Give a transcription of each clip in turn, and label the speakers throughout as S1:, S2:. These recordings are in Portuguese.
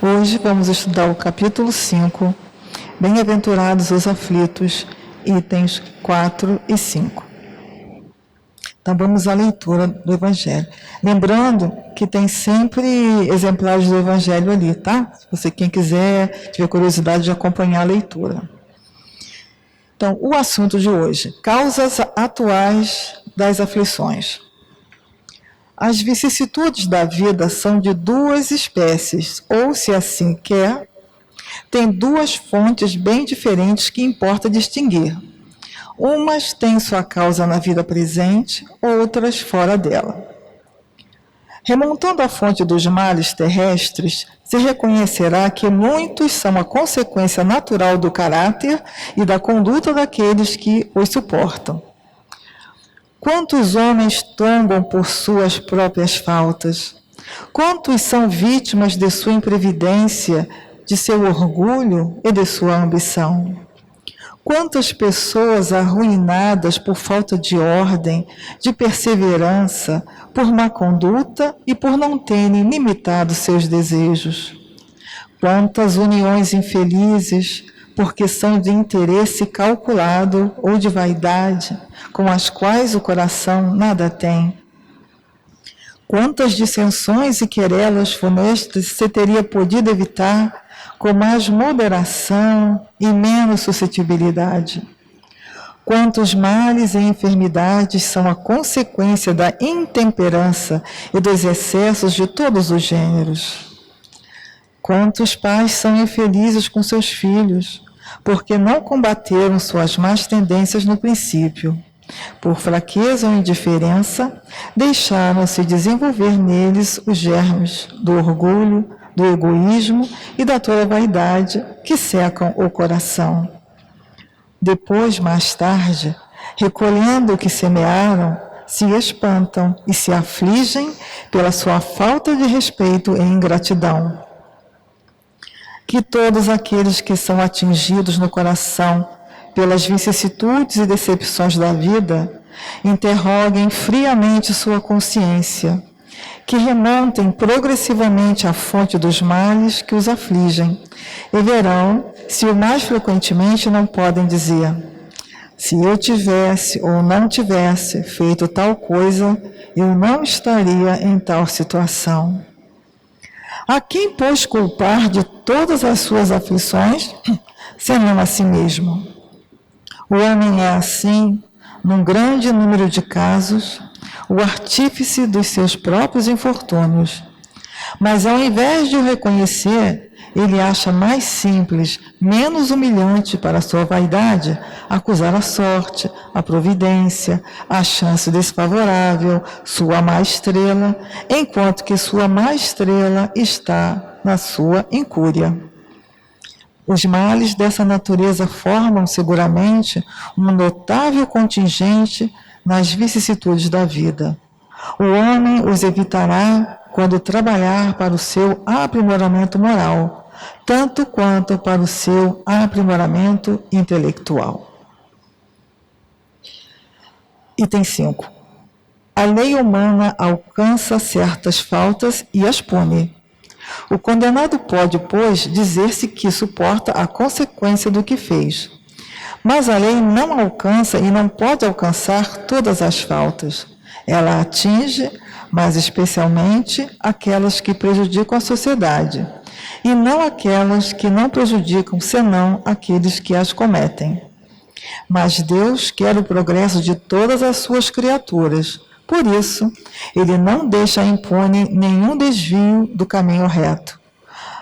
S1: Hoje vamos estudar o capítulo 5, Bem-aventurados os aflitos, itens 4 e 5. Então vamos à leitura do Evangelho. Lembrando que tem sempre exemplares do Evangelho ali, tá? Se você, quem quiser, tiver curiosidade de acompanhar a leitura. Então, o assunto de hoje, causas atuais das aflições. As vicissitudes da vida são de duas espécies, ou, se assim quer, tem duas fontes bem diferentes que importa distinguir. Umas têm sua causa na vida presente, outras fora dela. Remontando à fonte dos males terrestres, se reconhecerá que muitos são a consequência natural do caráter e da conduta daqueles que os suportam. Quantos homens tombam por suas próprias faltas? Quantos são vítimas de sua imprevidência, de seu orgulho e de sua ambição? Quantas pessoas arruinadas por falta de ordem, de perseverança, por má conduta e por não terem limitado seus desejos? Quantas uniões infelizes, porque são de interesse calculado ou de vaidade, com as quais o coração nada tem? Quantas dissensões e querelas funestas se teria podido evitar com mais moderação e menos suscetibilidade? Quantos males e enfermidades são a consequência da intemperança e dos excessos de todos os gêneros? Quantos pais são infelizes com seus filhos, porque não combateram suas más tendências no princípio. Por fraqueza ou indiferença, deixaram-se desenvolver neles os germes do orgulho, do egoísmo e da toda vaidade que secam o coração. Depois, mais tarde, recolhendo o que semearam, se espantam e se afligem pela sua falta de respeito e ingratidão. Que todos aqueles que são atingidos no coração pelas vicissitudes e decepções da vida, interroguem friamente sua consciência, que remontem progressivamente à fonte dos males que os afligem, e verão se o mais frequentemente não podem dizer: se eu tivesse ou não tivesse feito tal coisa, eu não estaria em tal situação. A quem, pois, culpar de todas as suas aflições, senão a si mesmo? O homem é assim, num grande número de casos, o artífice dos seus próprios infortúnios. Mas, ao invés de o reconhecer, ele acha mais simples, menos humilhante para a sua vaidade, acusar a sorte, a providência, a chance desfavorável, sua má estrela, enquanto que sua má estrela está na sua incúria. Os males dessa natureza formam, seguramente, um notável contingente nas vicissitudes da vida. O homem os evitará quando trabalhar para o seu aprimoramento moral, tanto quanto para o seu aprimoramento intelectual. Item 5. A lei humana alcança certas faltas e as pune. O condenado pode, pois, dizer-se que suporta a consequência do que fez. Mas a lei não alcança e não pode alcançar todas as faltas. Ela atinge, mas especialmente, aquelas que prejudicam a sociedade, e não aquelas que não prejudicam, senão aqueles que as cometem. Mas Deus quer o progresso de todas as suas criaturas. Por isso, ele não deixa impune nenhum desvio do caminho reto.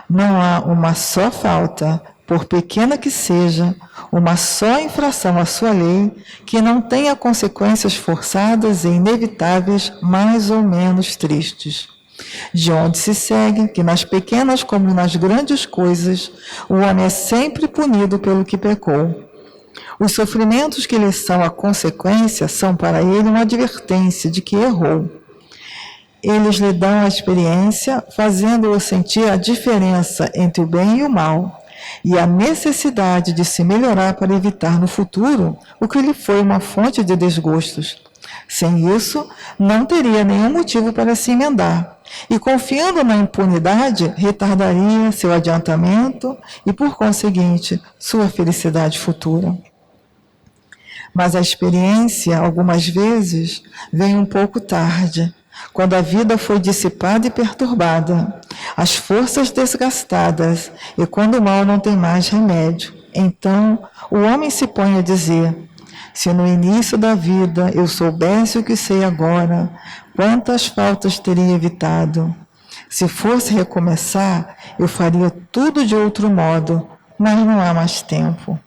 S1: Não há uma só falta, por pequena que seja, uma só infração à sua lei, que não tenha consequências forçadas e inevitáveis, mais ou menos tristes. De onde se segue que nas pequenas como nas grandes coisas, o homem é sempre punido pelo que pecou. Os sofrimentos que lhe são a consequência são para ele uma advertência de que errou. Eles lhe dão a experiência, fazendo-o sentir a diferença entre o bem e o mal, e a necessidade de se melhorar para evitar no futuro o que lhe foi uma fonte de desgostos. Sem isso, não teria nenhum motivo para se emendar, e, confiando na impunidade, retardaria seu adiantamento e, por conseguinte, sua felicidade futura. Mas a experiência, algumas vezes, vem um pouco tarde, quando a vida foi dissipada e perturbada, as forças desgastadas e quando o mal não tem mais remédio. Então, o homem se põe a dizer: se no início da vida eu soubesse o que sei agora, quantas faltas teria evitado? Se fosse recomeçar, eu faria tudo de outro modo, mas não há mais tempo.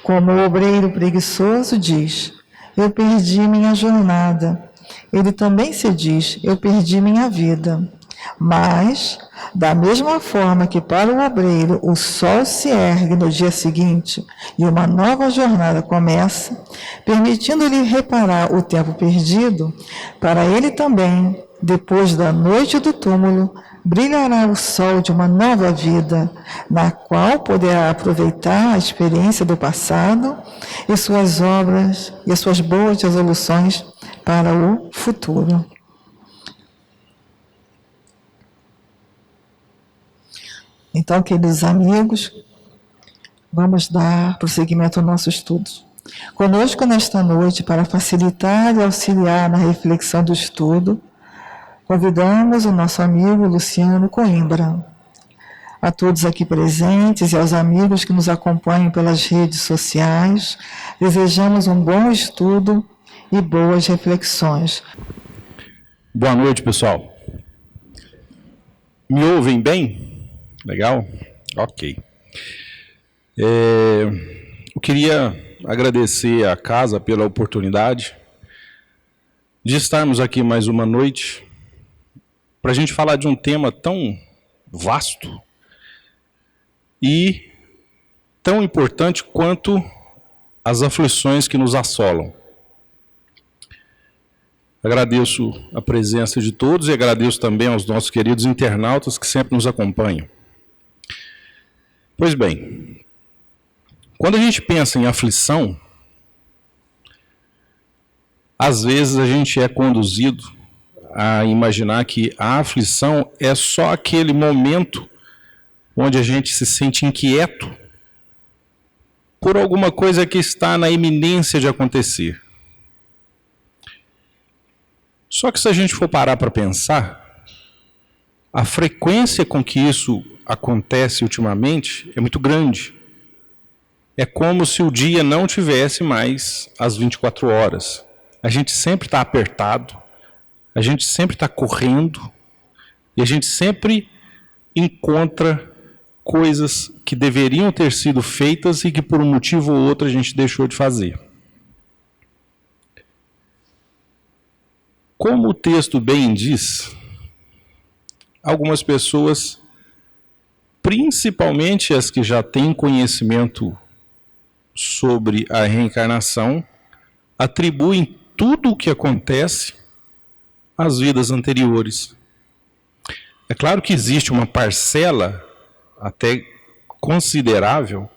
S1: Como o obreiro preguiçoso diz: eu perdi minha jornada. Ele também se diz: eu perdi minha vida. Mas, da mesma forma que para o obreiro o sol se ergue no dia seguinte e uma nova jornada começa, permitindo-lhe reparar o tempo perdido, para ele também, depois da noite do túmulo, brilhará o sol de uma nova vida, na qual poderá aproveitar a experiência do passado e suas obras e as suas boas resoluções para o futuro. Então, queridos amigos, vamos dar prosseguimento ao nosso estudo. Conosco nesta noite, para facilitar e auxiliar na reflexão do estudo, convidamos o nosso amigo Luciano Coimbra. A todos aqui presentes e aos amigos que nos acompanham pelas redes sociais, desejamos um bom estudo e boas reflexões.
S2: Boa noite, pessoal. Me ouvem bem? Legal? Ok. Eu queria agradecer à casa pela oportunidade de estarmos aqui mais uma noite para a gente falar de um tema tão vasto e tão importante quanto as aflições que nos assolam. Agradeço a presença de todos e agradeço também aos nossos queridos internautas que sempre nos acompanham. Pois bem, quando a gente pensa em aflição, às vezes a gente é conduzido a imaginar que a aflição é só aquele momento onde a gente se sente inquieto por alguma coisa que está na iminência de acontecer. Só que se a gente for parar para pensar, a frequência com que isso acontece ultimamente é muito grande. É como se o dia não tivesse mais as 24 horas. A gente sempre está apertado, a gente sempre está correndo e a gente sempre encontra coisas que deveriam ter sido feitas e que por um motivo ou outro a gente deixou de fazer. Como o texto bem diz, algumas pessoas, principalmente as que já têm conhecimento sobre a reencarnação, atribuem tudo o que acontece às vidas anteriores. É claro que existe uma parcela até considerável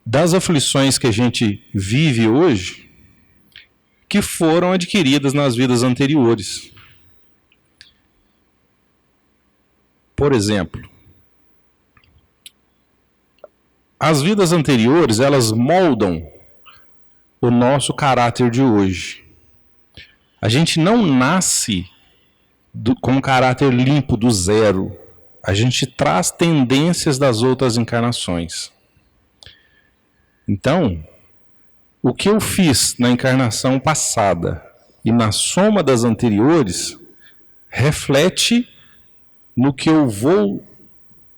S2: das aflições que a gente vive hoje que foram adquiridas nas vidas anteriores. Por exemplo, as vidas anteriores, elas moldam o nosso caráter de hoje. A gente não nasce com um caráter limpo do zero. A gente traz tendências das outras encarnações. Então, o que eu fiz na encarnação passada e na soma das anteriores reflete no que eu vou,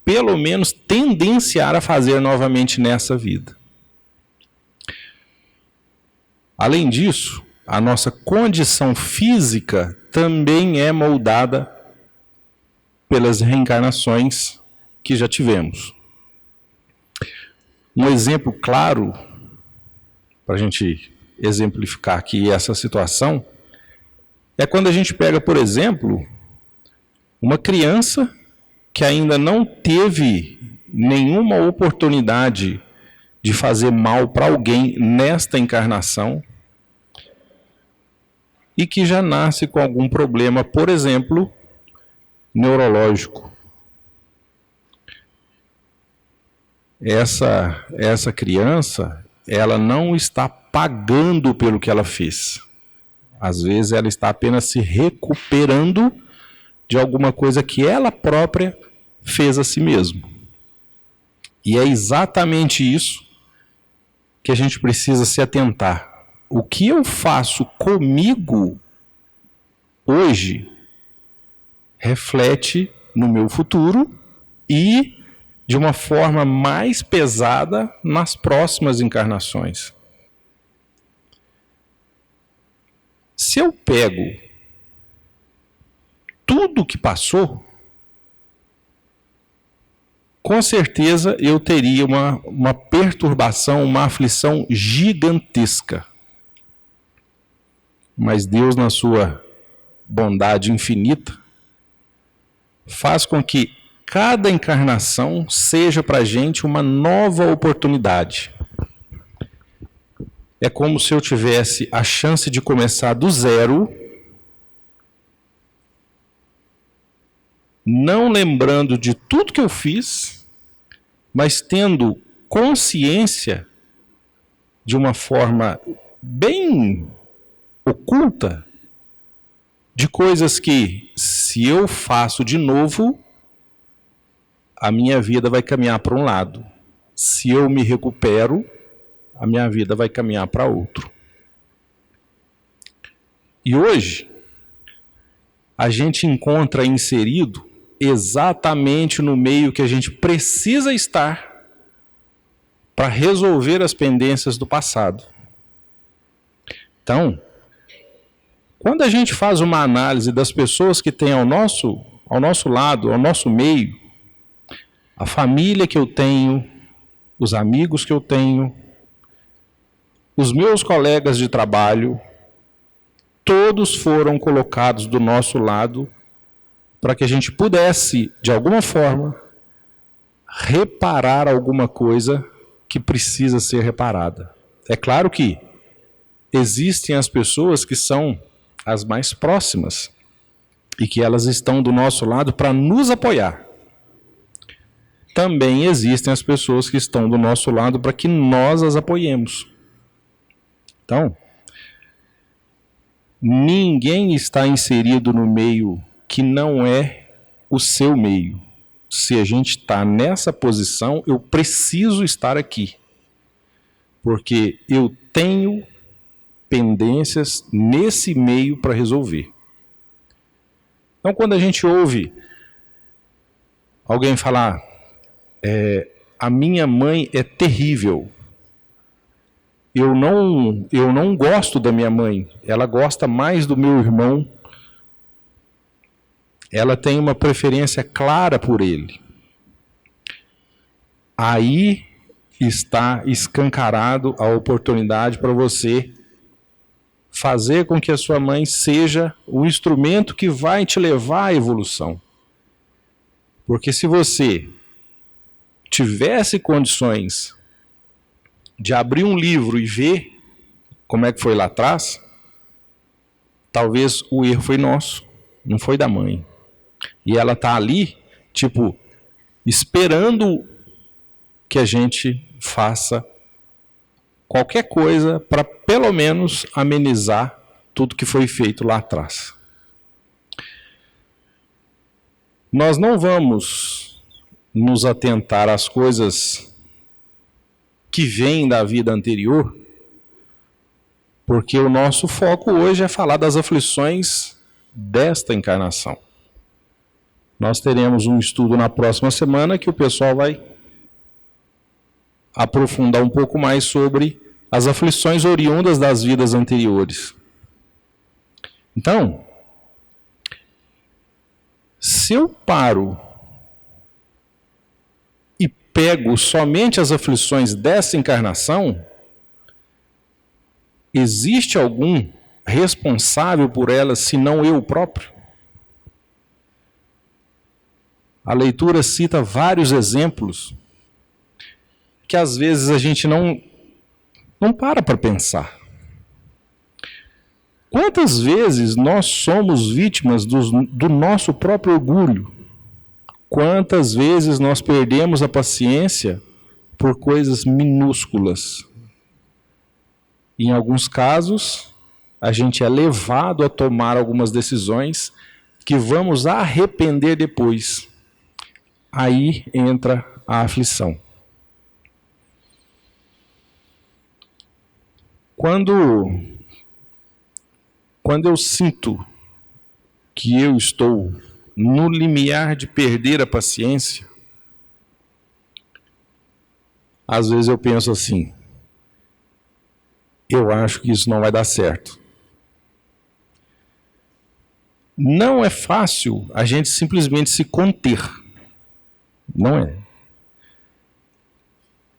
S2: pelo menos, tendenciar a fazer novamente nessa vida. Além disso, a nossa condição física também é moldada pelas reencarnações que já tivemos. Um exemplo claro, para a gente exemplificar aqui essa situação, é quando a gente pega, por exemplo, uma criança que ainda não teve nenhuma oportunidade de fazer mal para alguém nesta encarnação e que já nasce com algum problema, por exemplo, neurológico. Essa criança, ela não está pagando pelo que ela fez. Às vezes ela está apenas se recuperando de alguma coisa que ela própria fez a si mesma. E é exatamente isso que a gente precisa se atentar. O que eu faço comigo hoje reflete no meu futuro e de uma forma mais pesada nas próximas encarnações. Se eu pego tudo que passou, com certeza eu teria uma perturbação, uma aflição gigantesca. Mas Deus, na sua bondade infinita, faz com que cada encarnação seja para a gente uma nova oportunidade. É como se eu tivesse a chance de começar do zero, não lembrando de tudo que eu fiz, mas tendo consciência de uma forma bem oculta de coisas que, se eu faço de novo, a minha vida vai caminhar para um lado. Se eu me recupero, a minha vida vai caminhar para outro. E hoje, a gente encontra inserido exatamente no meio que a gente precisa estar para resolver as pendências do passado. Então, quando a gente faz uma análise das pessoas que têm ao nosso lado, ao nosso meio, a família que eu tenho, os amigos que eu tenho, os meus colegas de trabalho, todos foram colocados do nosso lado para que a gente pudesse, de alguma forma, reparar alguma coisa que precisa ser reparada. É claro que existem as pessoas que são as mais próximas e que elas estão do nosso lado para nos apoiar. Também existem as pessoas que estão do nosso lado para que nós as apoiemos. Então, ninguém está inserido no meio que não é o seu meio. Se a gente está nessa posição, eu preciso estar aqui. Porque eu tenho pendências nesse meio para resolver. Então, quando a gente ouve alguém falar, a minha mãe é terrível, eu não gosto da minha mãe, ela gosta mais do meu irmão, ela tem uma preferência clara por ele. Aí está escancarado a oportunidade para você fazer com que a sua mãe seja o instrumento que vai te levar à evolução. Porque se você tivesse condições de abrir um livro e ver como é que foi lá atrás, talvez o erro foi nosso, não foi da mãe. E ela está ali, esperando que a gente faça qualquer coisa para pelo menos amenizar tudo que foi feito lá atrás. Nós não vamos nos atentar às coisas que vêm da vida anterior, porque o nosso foco hoje é falar das aflições desta encarnação. Nós teremos um estudo na próxima semana que o pessoal vai aprofundar um pouco mais sobre as aflições oriundas das vidas anteriores. Então, se eu paro e pego somente as aflições dessa encarnação, existe algum responsável por elas, senão eu próprio? A leitura cita vários exemplos que às vezes a gente não para pensar. Quantas vezes nós somos vítimas do nosso próprio orgulho? Quantas vezes nós perdemos a paciência por coisas minúsculas? Em alguns casos, a gente é levado a tomar algumas decisões que vamos arrepender depois. Aí entra a aflição. Quando eu sinto que eu estou no limiar de perder a paciência, às vezes eu penso assim, eu acho que isso não vai dar certo. Não é fácil a gente simplesmente se conter. Não é.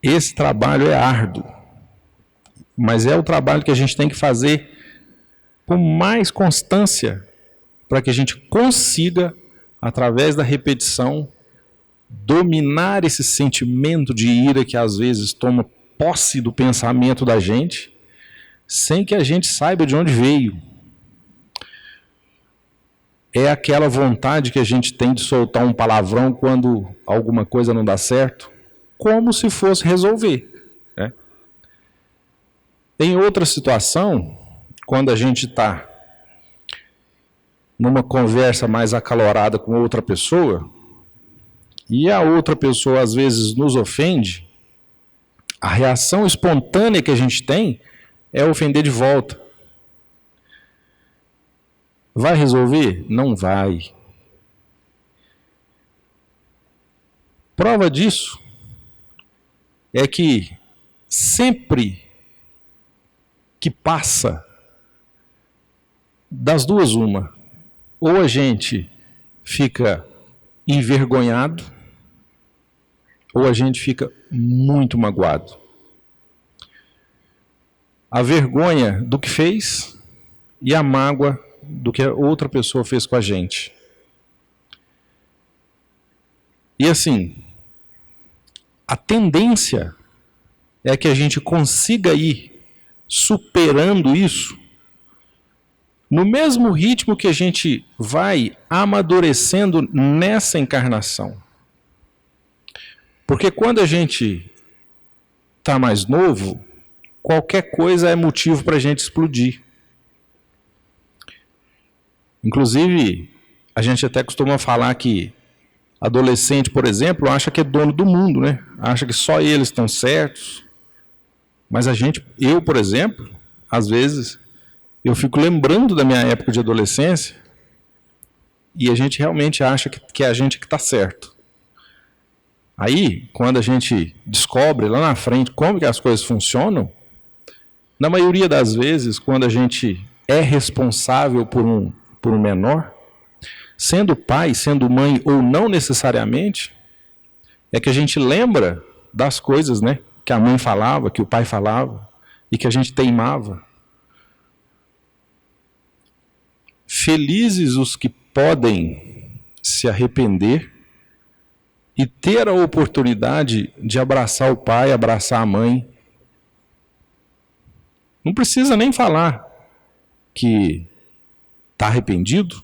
S2: Esse trabalho é árduo, mas é o trabalho que a gente tem que fazer com mais constância para que a gente consiga, através da repetição, dominar esse sentimento de ira que às vezes toma posse do pensamento da gente, sem que a gente saiba de onde veio. É aquela vontade que a gente tem de soltar um palavrão quando alguma coisa não dá certo, como se fosse resolver, né? Em outra situação, quando a gente está numa conversa mais acalorada com outra pessoa, e a outra pessoa às vezes nos ofende, a reação espontânea que a gente tem é ofender de volta. Vai resolver? Não vai. Prova disso é que sempre que passa, das duas uma, ou a gente fica envergonhado, ou a gente fica muito magoado. A vergonha do que fez e a mágoa do que a outra pessoa fez com a gente. E assim, a tendência é que a gente consiga ir superando isso no mesmo ritmo que a gente vai amadurecendo nessa encarnação. Porque quando a gente está mais novo, qualquer coisa é motivo para a gente explodir. Inclusive, a gente até costuma falar que adolescente, por exemplo, acha que é dono do mundo, né? Acha que só eles estão certos. Mas eu, por exemplo, às vezes, eu fico lembrando da minha época de adolescência e a gente realmente acha que é a gente que está certo. Aí, quando a gente descobre lá na frente como que as coisas funcionam, na maioria das vezes, quando a gente é responsável por um menor, sendo pai, sendo mãe ou não necessariamente, é que a gente lembra das coisas, né, que a mãe falava, que o pai falava e que a gente teimava. Felizes os que podem se arrepender e ter a oportunidade de abraçar o pai, abraçar a mãe. Não precisa nem falar que está arrependido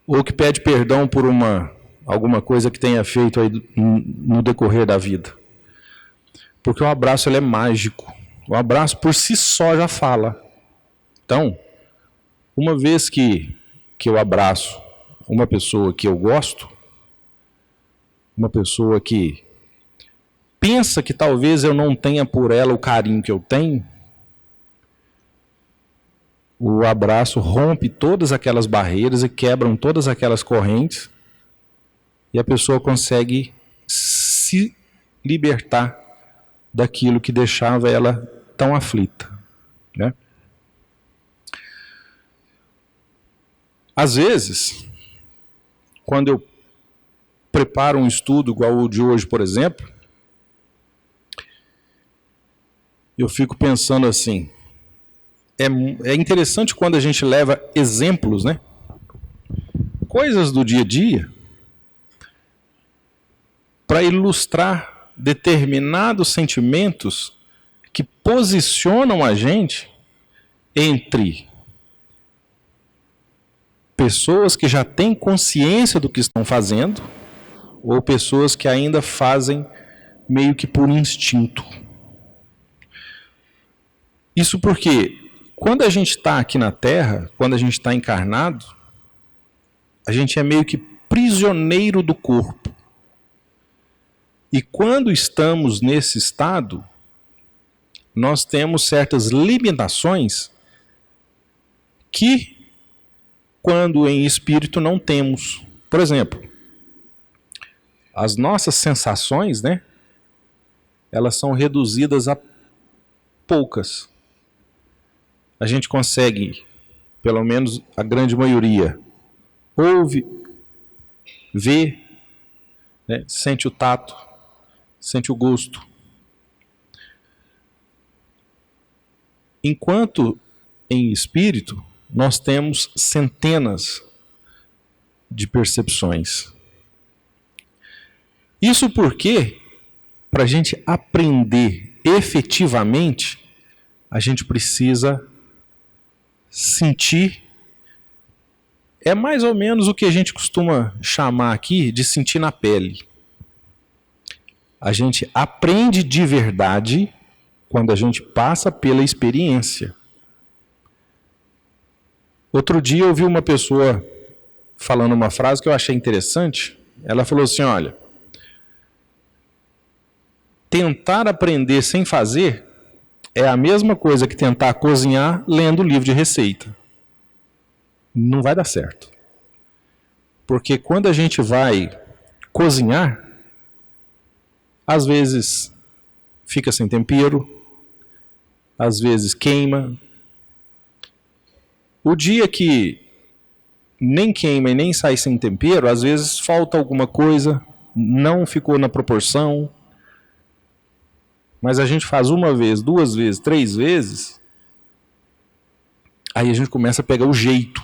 S2: ou que pede perdão por alguma coisa que tenha feito aí no decorrer da vida. Porque o abraço ele é mágico. O abraço por si só já fala. Então, uma vez que eu abraço uma pessoa que eu gosto, uma pessoa que pensa que talvez eu não tenha por ela o carinho que eu tenho, o abraço rompe todas aquelas barreiras e quebram todas aquelas correntes e a pessoa consegue se libertar daquilo que deixava ela tão aflita, né? Às vezes, quando eu preparo um estudo igual o de hoje, por exemplo, eu fico pensando assim, é interessante quando a gente leva exemplos, né? Coisas do dia a dia, para ilustrar determinados sentimentos que posicionam a gente entre pessoas que já têm consciência do que estão fazendo ou pessoas que ainda fazem meio que por instinto. Isso porque quando a gente está aqui na Terra, quando a gente está encarnado, a gente é meio que prisioneiro do corpo. E quando estamos nesse estado, nós temos certas limitações que, quando em espírito, não temos. Por exemplo, as nossas sensações, né, elas são reduzidas a poucas. A gente consegue, pelo menos a grande maioria, ouve, vê, né, sente o tato, sente o gosto. Enquanto em espírito, nós temos centenas de percepções. Isso porque, para a gente aprender efetivamente, a gente precisa sentir. É mais ou menos o que a gente costuma chamar aqui de sentir na pele. A gente aprende de verdade quando a gente passa pela experiência. Outro dia eu ouvi uma pessoa falando uma frase que eu achei interessante. Ela falou assim, olha, tentar aprender sem fazer é a mesma coisa que tentar cozinhar lendo livro de receita. Não vai dar certo. Porque quando a gente vai cozinhar, às vezes fica sem tempero, às vezes queima. O dia que nem queima e nem sai sem tempero, às vezes falta alguma coisa, não ficou na proporção. Mas a gente faz uma vez, duas vezes, três vezes, aí a gente começa a pegar o jeito.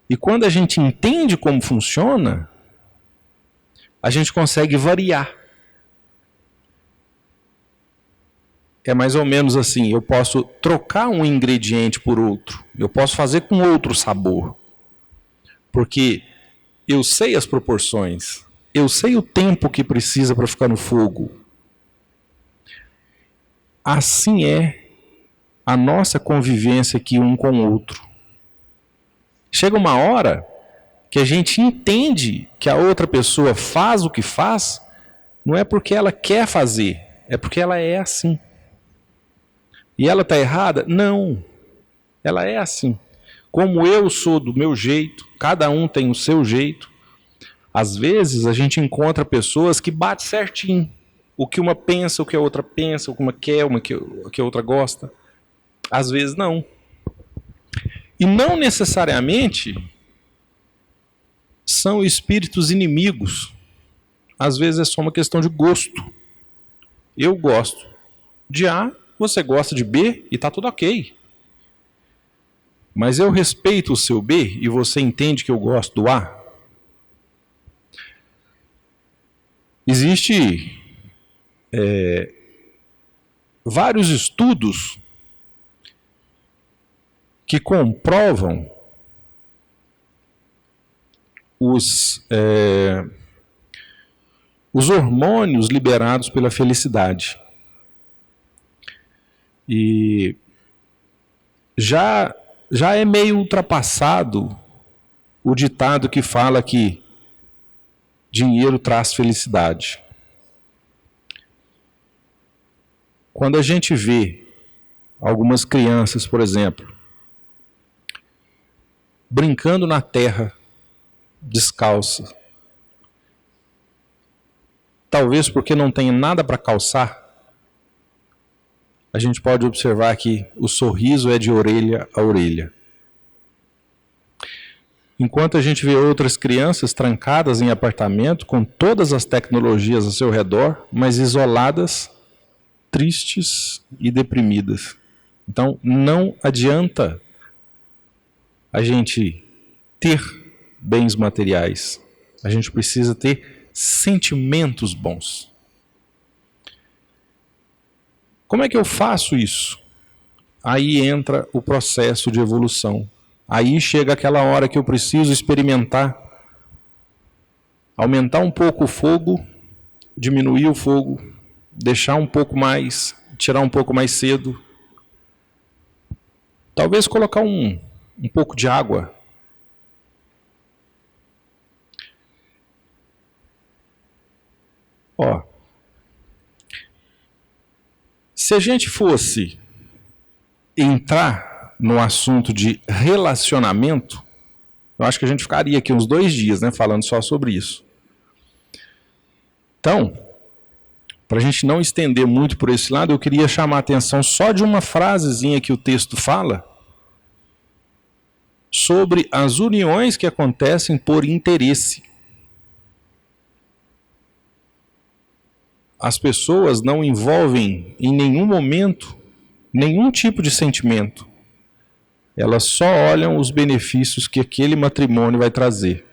S2: E quando a gente entende como funciona, a gente consegue variar. É mais ou menos assim, eu posso trocar um ingrediente por outro, eu posso fazer com outro sabor, porque eu sei as proporções, eu sei o tempo que precisa para ficar no fogo. Assim é a nossa convivência aqui um com o outro. Chega uma hora que a gente entende que a outra pessoa faz o que faz, não é porque ela quer fazer, é porque ela é assim. E ela está errada? Não. Ela é assim. Como eu sou do meu jeito, cada um tem o seu jeito. Às vezes a gente encontra pessoas que batem certinho. O que uma pensa, o que a outra pensa, o que uma quer, o que a outra gosta. Às vezes não. E não necessariamente são espíritos inimigos. Às vezes é só uma questão de gosto. Eu gosto de A, você gosta de B e está tudo ok. Mas eu respeito o seu B e você entende que eu gosto do A. Existe vários estudos que comprovam os hormônios liberados pela felicidade. E já é meio ultrapassado o ditado que fala que dinheiro traz felicidade. Quando a gente vê algumas crianças, por exemplo, brincando na terra, descalça, talvez porque não tem nada para calçar, a gente pode observar que o sorriso é de orelha a orelha. Enquanto a gente vê outras crianças trancadas em apartamento, com todas as tecnologias ao seu redor, mas isoladas, tristes e deprimidas. Então, não adianta a gente ter bens materiais. A gente precisa ter sentimentos bons. Como é que eu faço isso? aí entra o processo de evolução. Aí chega aquela hora que eu preciso experimentar, aumentar um pouco o fogo, diminuir o fogo, deixar um pouco mais, tirar um pouco mais cedo. Talvez colocar um pouco de água. Ó, se a gente fosse entrar no assunto de relacionamento, eu acho que a gente ficaria aqui uns 2 dias, né, falando só sobre isso. Então, para a gente não estender muito por esse lado, eu queria chamar a atenção só de uma frasezinha que o texto fala sobre as uniões que acontecem por interesse. As pessoas não envolvem em nenhum momento nenhum tipo de sentimento. Elas só olham os benefícios que aquele matrimônio vai trazer.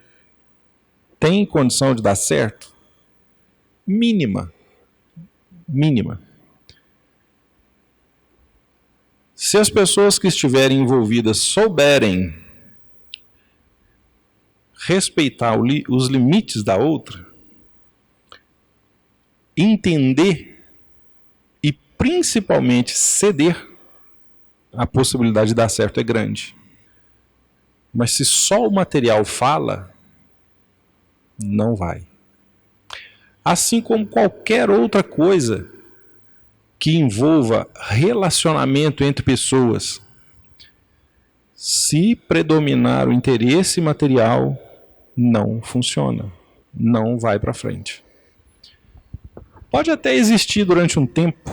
S2: Tem condição de dar certo? Mínima. Mínima. Se as pessoas que estiverem envolvidas souberem respeitar os limites da outra, entender e principalmente ceder, a possibilidade de dar certo é grande. Mas se só o material fala, não vai. Assim como qualquer outra coisa que envolva relacionamento entre pessoas, se predominar o interesse material, não funciona, não vai para frente. Pode até existir durante um tempo,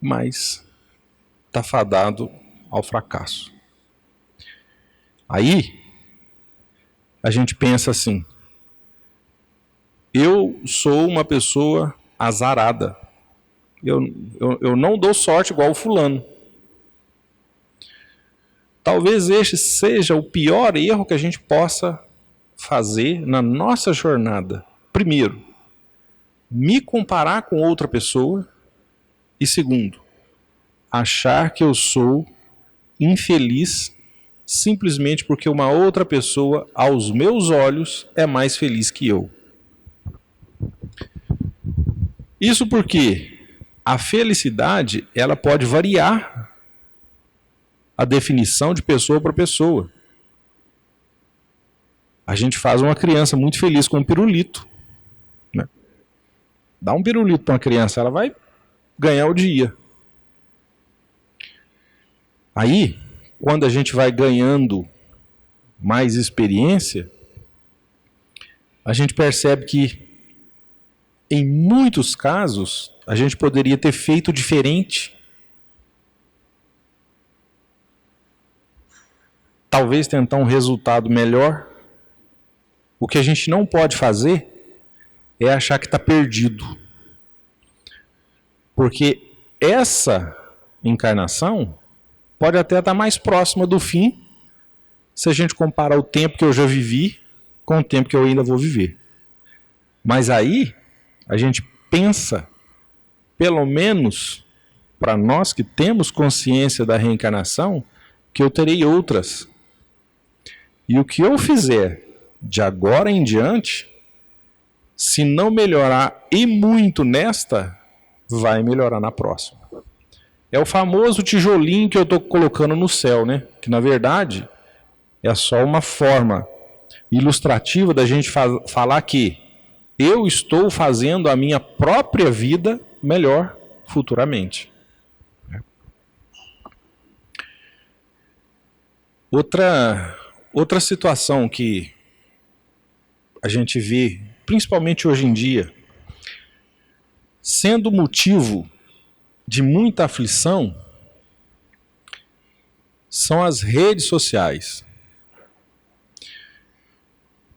S2: mas está fadado ao fracasso. Aí, a gente pensa assim, eu sou uma pessoa azarada, eu não dou sorte igual o fulano. Talvez este seja o pior erro que a gente possa fazer na nossa jornada. Primeiro, me comparar com outra pessoa. E segundo, achar que eu sou infeliz simplesmente porque uma outra pessoa, aos meus olhos, é mais feliz que eu. Isso porque a felicidade, ela pode variar a definição de pessoa para pessoa. A gente faz uma criança muito feliz com um pirulito, né? Dá um pirulito para uma criança, ela vai ganhar o dia. Aí, quando a gente vai ganhando mais experiência, a gente percebe que, em muitos casos, a gente poderia ter feito diferente. Talvez tentar um resultado melhor. O que a gente não pode fazer é achar que está perdido. Porque essa encarnação pode até estar mais próxima do fim, se a gente comparar o tempo que eu já vivi com o tempo que eu ainda vou viver. Mas aí, a gente pensa, pelo menos para nós que temos consciência da reencarnação, que eu terei outras. E o que eu fizer de agora em diante, se não melhorar e muito nesta, vai melhorar na próxima. É o famoso tijolinho que eu estou colocando no céu, né? Que na verdade é só uma forma ilustrativa da gente falar que eu estou fazendo a minha própria vida melhor futuramente. Outra situação que a gente vê, principalmente hoje em dia, sendo motivo de muita aflição, são as redes sociais.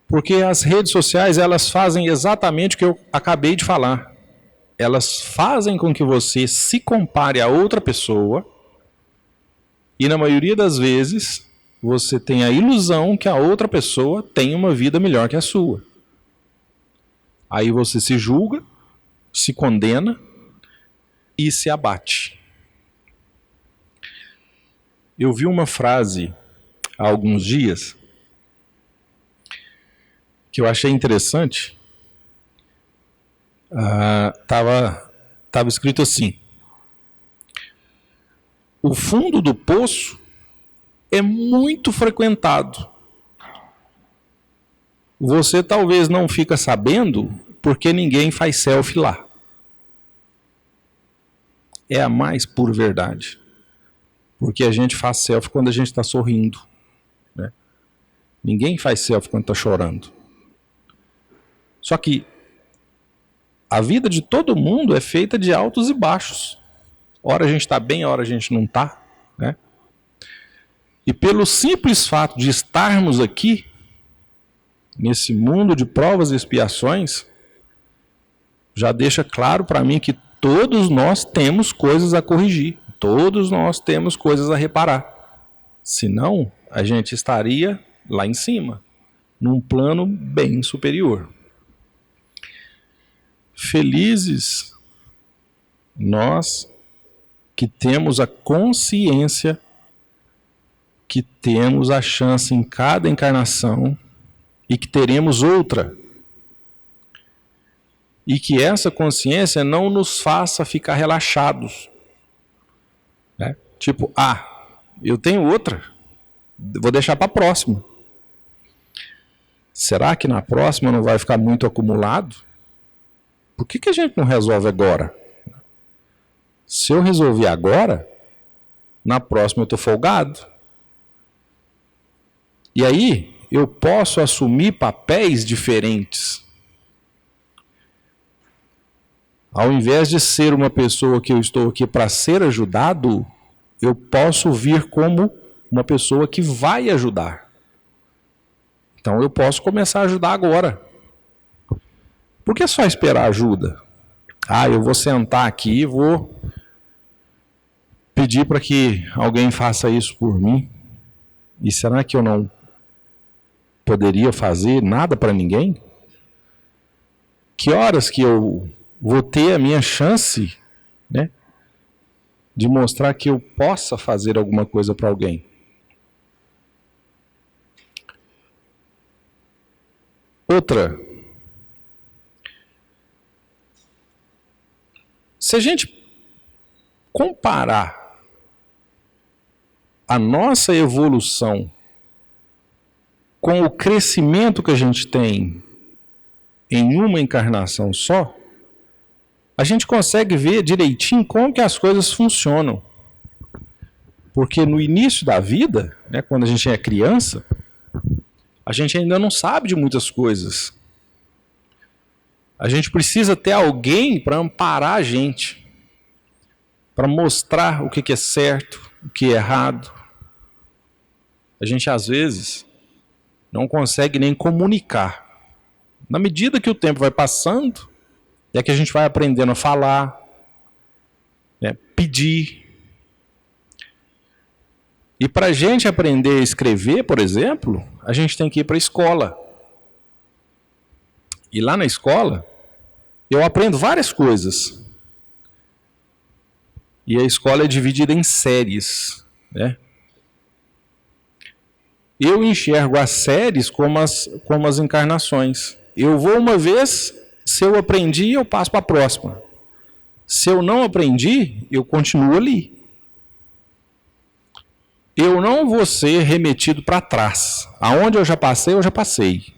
S2: Porque as redes sociais, elas fazem exatamente o que eu acabei de falar. Elas fazem com que você se compare a outra pessoa e, na maioria das vezes, você tem a ilusão que a outra pessoa tem uma vida melhor que a sua. Aí você se julga, se condena e se abate. Eu vi uma frase há alguns dias que eu achei interessante. Tava escrito assim: o fundo do poço é muito frequentado. Você talvez não fica sabendo porque ninguém faz selfie lá. É a mais pura verdade. Porque a gente faz selfie quando a gente está sorrindo, né? Ninguém faz selfie quando está chorando. Só que a vida de todo mundo é feita de altos e baixos. Ora a gente está bem, ora a gente não está, né? E pelo simples fato de estarmos aqui, nesse mundo de provas e expiações, já deixa claro para mim que todos nós temos coisas a corrigir. Todos nós temos coisas a reparar. Senão, a gente estaria lá em cima, num plano bem superior. Felizes nós que temos a consciência que temos a chance em cada encarnação e que teremos outra. E que essa consciência não nos faça ficar relaxados. Né? Tipo, eu tenho outra, vou deixar para a próxima. Será que na próxima não vai ficar muito acumulado? Por que a gente não resolve agora? Se eu resolver agora, na próxima eu estou folgado. E aí eu posso assumir papéis diferentes. Ao invés de ser uma pessoa que eu estou aqui para ser ajudado, eu posso vir como uma pessoa que vai ajudar. Então eu posso começar a ajudar agora. Por que só esperar ajuda? Eu vou sentar aqui e vou pedir para que alguém faça isso por mim. E será que eu não poderia fazer nada para ninguém? Que horas que eu vou ter a minha chance, né, de mostrar que eu possa fazer alguma coisa para alguém? Outra. Se a gente comparar a nossa evolução com o crescimento que a gente tem em uma encarnação só, a gente consegue ver direitinho como que as coisas funcionam. Porque no início da vida, né, quando a gente é criança, a gente ainda não sabe de muitas coisas. A gente precisa ter alguém para amparar a gente, para mostrar o que é certo, o que é errado. A gente, às vezes, não consegue nem comunicar. Na medida que o tempo vai passando, é que a gente vai aprendendo a falar, né, pedir. E para a gente aprender a escrever, por exemplo, a gente tem que ir para a escola. E lá na escola, eu aprendo várias coisas. E a escola é dividida em séries, né? Eu enxergo as séries como as encarnações. Eu vou uma vez, se eu aprendi, eu passo para a próxima. Se eu não aprendi, eu continuo ali. Eu não vou ser remetido para trás. Aonde eu já passei.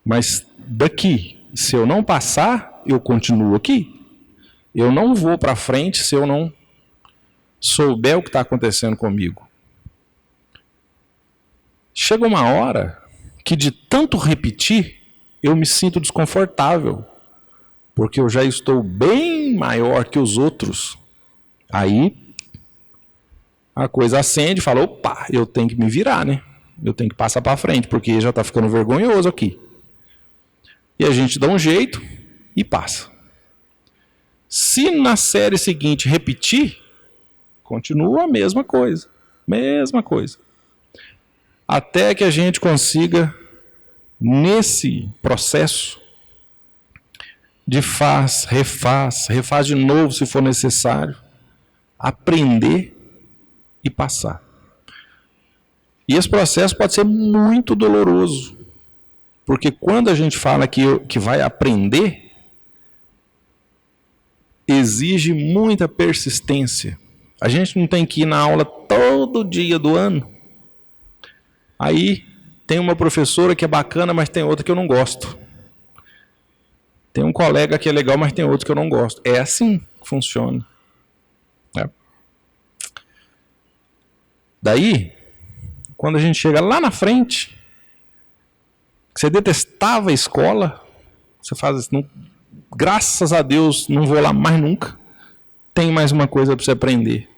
S2: Mas daqui, se eu não passar, eu continuo aqui. Eu não vou para frente se eu não souber o que está acontecendo comigo. Chega uma hora que de tanto repetir, eu me sinto desconfortável. Porque eu já estou bem maior que os outros. Aí a coisa acende e fala, opa, eu tenho que me virar, né? Eu tenho que passar para frente, porque já está ficando vergonhoso aqui. E a gente dá um jeito e passa. Se na série seguinte repetir, continua a mesma coisa. Mesma coisa. Até que a gente consiga, nesse processo, de refaz de novo se for necessário, aprender e passar. E esse processo pode ser muito doloroso, porque quando a gente fala que vai aprender, exige muita persistência. A gente não tem que ir na aula todo dia do ano. Aí tem uma professora que é bacana, mas tem outra que eu não gosto. Tem um colega que é legal, mas tem outro que eu não gosto. É assim que funciona. Daí, quando a gente chega lá na frente, que você detestava a escola, você faz assim, graças a Deus, não vou lá mais nunca, tem mais uma coisa para você aprender.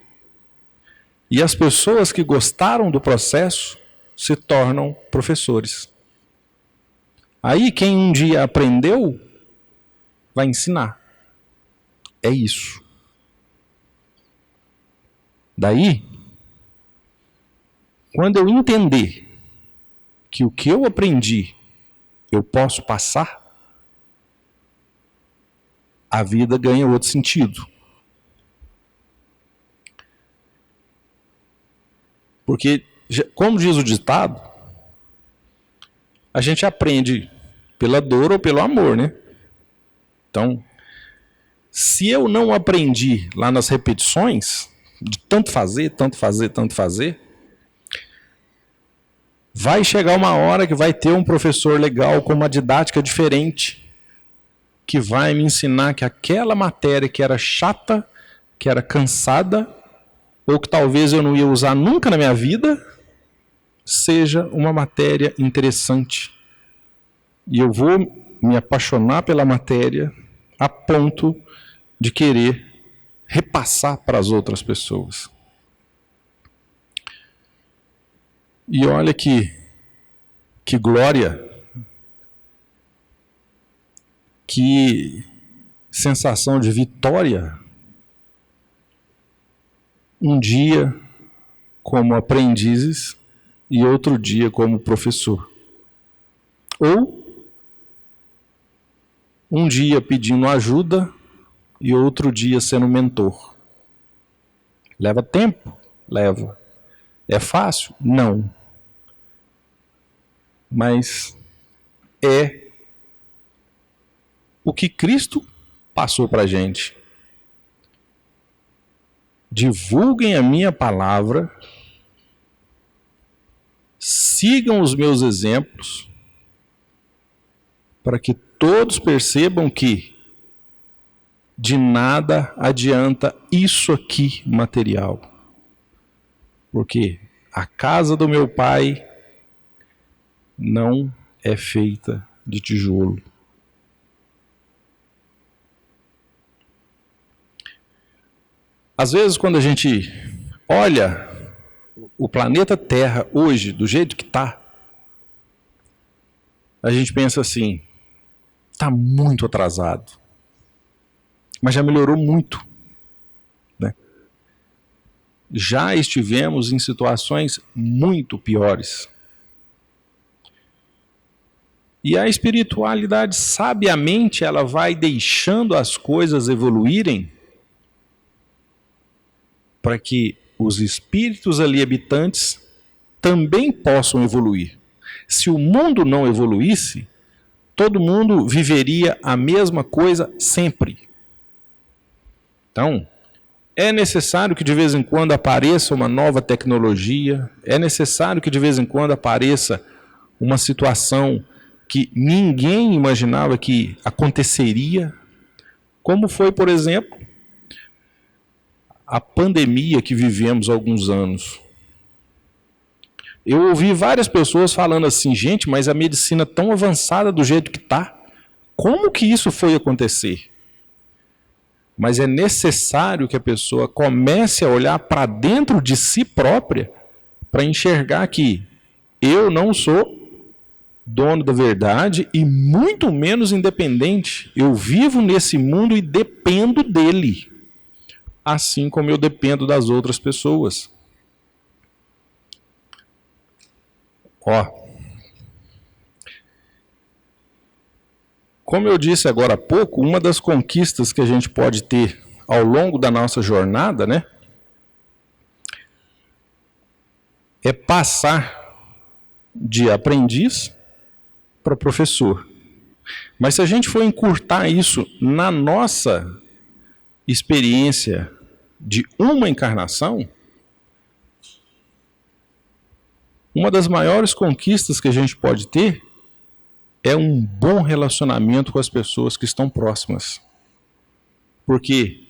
S2: E as pessoas que gostaram do processo se tornam professores. Aí quem um dia aprendeu, vai ensinar. É isso. Daí, quando eu entender que o que eu aprendi eu posso passar, a vida ganha outro sentido. Porque, como diz o ditado, a gente aprende pela dor ou pelo amor, né? Então, se eu não aprendi lá nas repetições, de tanto fazer, vai chegar uma hora que vai ter um professor legal com uma didática diferente, que vai me ensinar que aquela matéria que era chata, que era cansada, ou que talvez eu não ia usar nunca na minha vida, seja uma matéria interessante. E eu vou me apaixonar pela matéria a ponto de querer repassar para as outras pessoas. E olha que glória, que sensação de vitória. Um dia como aprendizes e outro dia como professor. Ou um dia pedindo ajuda e outro dia sendo mentor. Leva tempo? Leva. É fácil? Não. Mas é o que Cristo passou para a gente. Divulguem a minha palavra, sigam os meus exemplos, para que todos percebam que de nada adianta isso aqui material. Porque a casa do meu pai não é feita de tijolo. Às vezes, quando a gente olha o planeta Terra hoje, do jeito que está, a gente pensa assim, está muito atrasado. Mas já melhorou muito. Né? Já estivemos em situações muito piores. E a espiritualidade, sabiamente, ela vai deixando as coisas evoluírem para que os espíritos ali habitantes também possam evoluir. Se o mundo não evoluísse, todo mundo viveria a mesma coisa sempre. Então, é necessário que de vez em quando apareça uma nova tecnologia, é necessário que de vez em quando apareça uma situação que ninguém imaginava que aconteceria, como foi, por exemplo, a pandemia que vivemos há alguns anos. Eu ouvi várias pessoas falando assim, gente, mas a medicina tão avançada do jeito que está, como que isso foi acontecer? Mas é necessário que a pessoa comece a olhar para dentro de si própria para enxergar que eu não sou dono da verdade e muito menos independente. Eu vivo nesse mundo e dependo dele. Assim como eu dependo das outras pessoas. Como eu disse agora há pouco, uma das conquistas que a gente pode ter ao longo da nossa jornada, né, é passar de aprendiz para professor. Mas se a gente for encurtar isso na nossa experiência de uma encarnação, uma das maiores conquistas que a gente pode ter é um bom relacionamento com as pessoas que estão próximas. Porque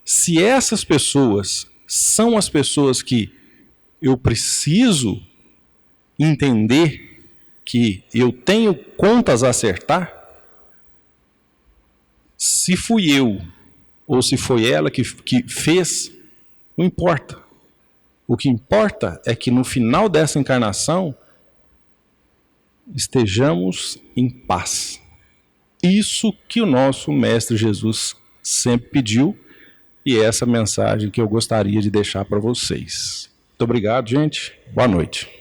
S2: se essas pessoas são as pessoas que eu preciso entender que eu tenho contas a acertar, se fui eu ou se foi ela que fez, não importa. O que importa é que no final dessa encarnação estejamos em paz. Isso que o nosso Mestre Jesus sempre pediu, e é essa mensagem que eu gostaria de deixar para vocês. Muito obrigado, gente. Boa noite.